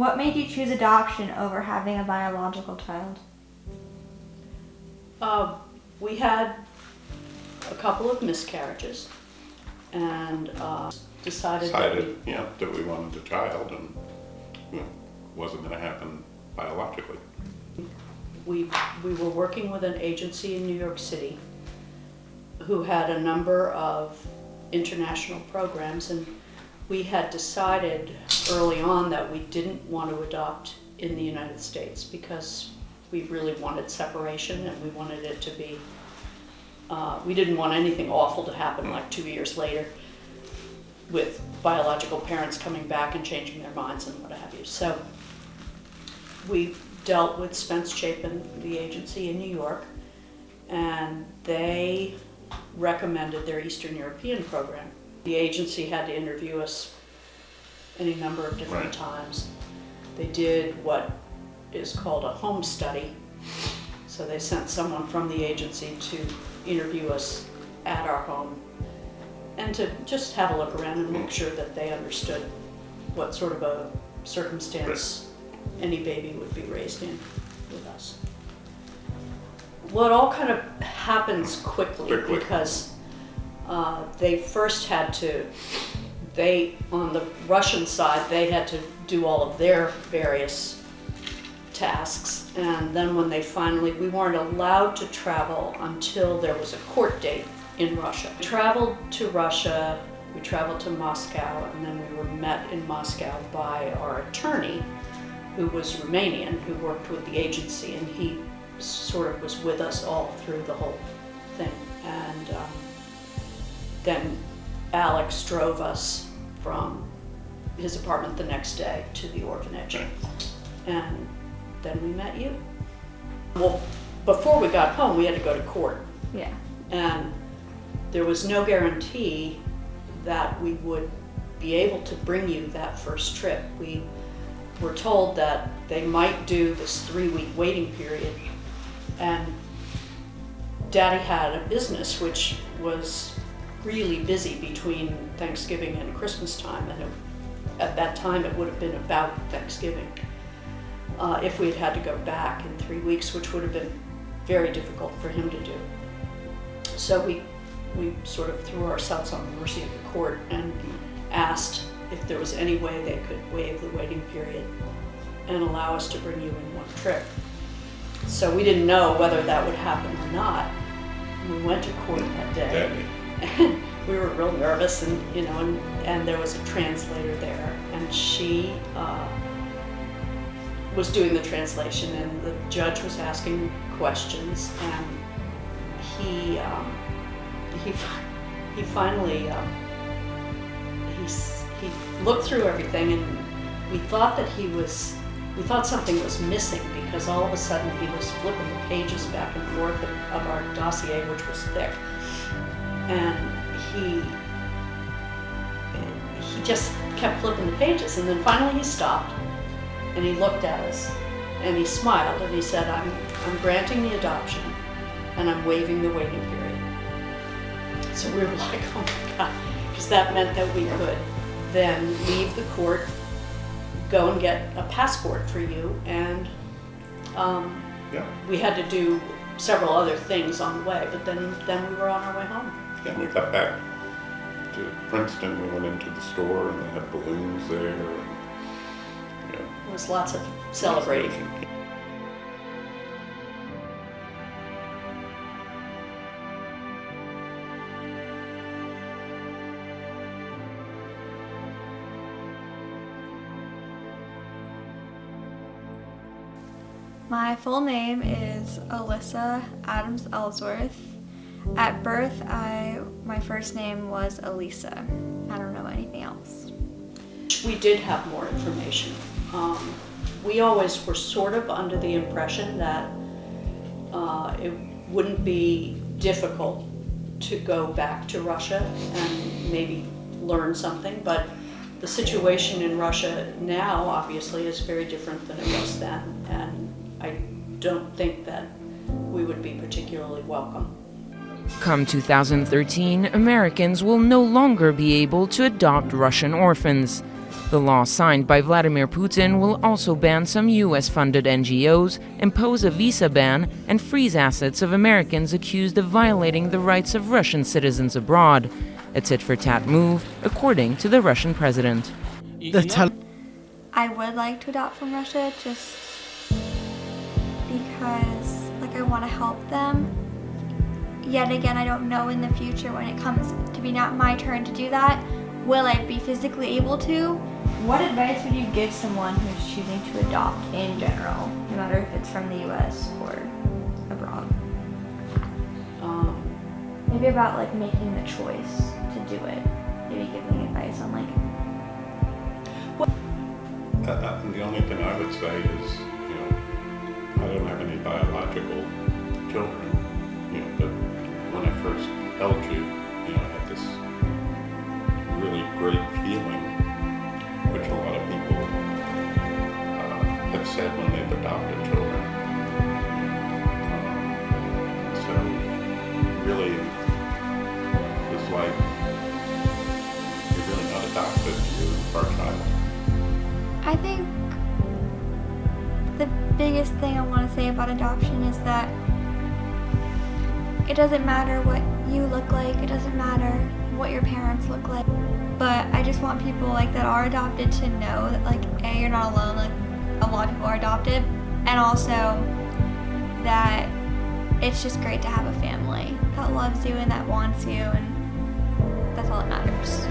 What made you choose adoption over having a biological child? We had a couple of miscarriages and decided that we wanted a child, and it wasn't going to happen biologically. We were working with an agency in New York City who had a number of international programs, and we had decided early on that we didn't want to adopt in the United States because we really wanted separation, and we wanted it to be, we didn't want anything awful to happen like 2 years later with biological parents coming back and changing their minds and what have you. So we dealt with Spence Chapin, the agency in New York, and they recommended their Eastern European program. The agency had to interview us any number of different times. They did what is called a home study. So they sent someone from the agency to interview us at our home and to just have a look around and make sure that they understood what sort of a circumstance any baby would be raised in with us. Well, it all kind of happens quickly. Because they first had to, on the Russian side, they had to do all of their various tasks, and then when we weren't allowed to travel until there was a court date in Russia. We traveled to Russia, we traveled to Moscow, and then we were met in Moscow by our attorney, who was Romanian, who worked with the agency, and he sort of was with us all through the whole thing. And then Alex drove us from his apartment the next day to the orphanage. And then we met you. Well, before we got home, we had to go to court. Yeah. And there was no guarantee that we would be able to bring you that first trip. We were told that they might do this 3-week waiting period, and Daddy had a business which was really busy between Thanksgiving and Christmas time, and at that time it would have been about Thanksgiving. If we had had to go back in 3 weeks, which would have been very difficult for him to do. So we sort of threw ourselves on the mercy of the court and asked if there was any way they could waive the waiting period and allow us to bring you in one trip. So we didn't know whether that would happen or not. We went to court that day, and we were real nervous, and and there was a translator there, and she was doing the translation, and the judge was asking questions, and he finally he looked through everything, and we thought something was missing, because all of a sudden he was flipping the pages back and forth of our dossier, which was thick, and he just kept flipping the pages, and then finally he stopped. And he looked at us, and he smiled, and he said, I'm granting the adoption, and I'm waiving the waiting period. So we were like, oh my God, because that meant that we could then leave the court, go and get a passport for you, and we had to do several other things on the way, but then we were on our way home. Yeah, we got back to Princeton, we went into the store, and they had balloons there. There was lots of celebrating. My full name is Alyssa Adams Ellsworth. At birth, my first name was Alyssa. I don't know anything else. We did have more information. We always were sort of under the impression that it wouldn't be difficult to go back to Russia and maybe learn something, but the situation in Russia now obviously is very different than it was then, and I don't think that we would be particularly welcome. Come 2013, Americans will no longer be able to adopt Russian orphans. The law signed by Vladimir Putin will also ban some US-funded NGOs, impose a visa ban, and freeze assets of Americans accused of violating the rights of Russian citizens abroad. A tit-for-tat move, according to the Russian president. I would like to adopt from Russia just because, I want to help them. Yet again, I don't know in the future when it comes to be not my turn to do that, will I be physically able to? What advice would you give someone who's choosing to adopt in general, no matter if it's from the US or abroad? Maybe about making the choice to do it. Maybe giving advice on The only thing I would say is, I don't have any biological children, but when I first held you, I had this really great feeling, which a lot of people have said when they've adopted children. So really, it's like you're really not adopted, you're our child. I think the biggest thing I want to say about adoption is that it doesn't matter what you look like, it doesn't matter what your parents look like, but I just want people that are adopted to know that A, you're not alone, a lot of people are adopted, and also that it's just great to have a family that loves you and that wants you, and that's all that matters.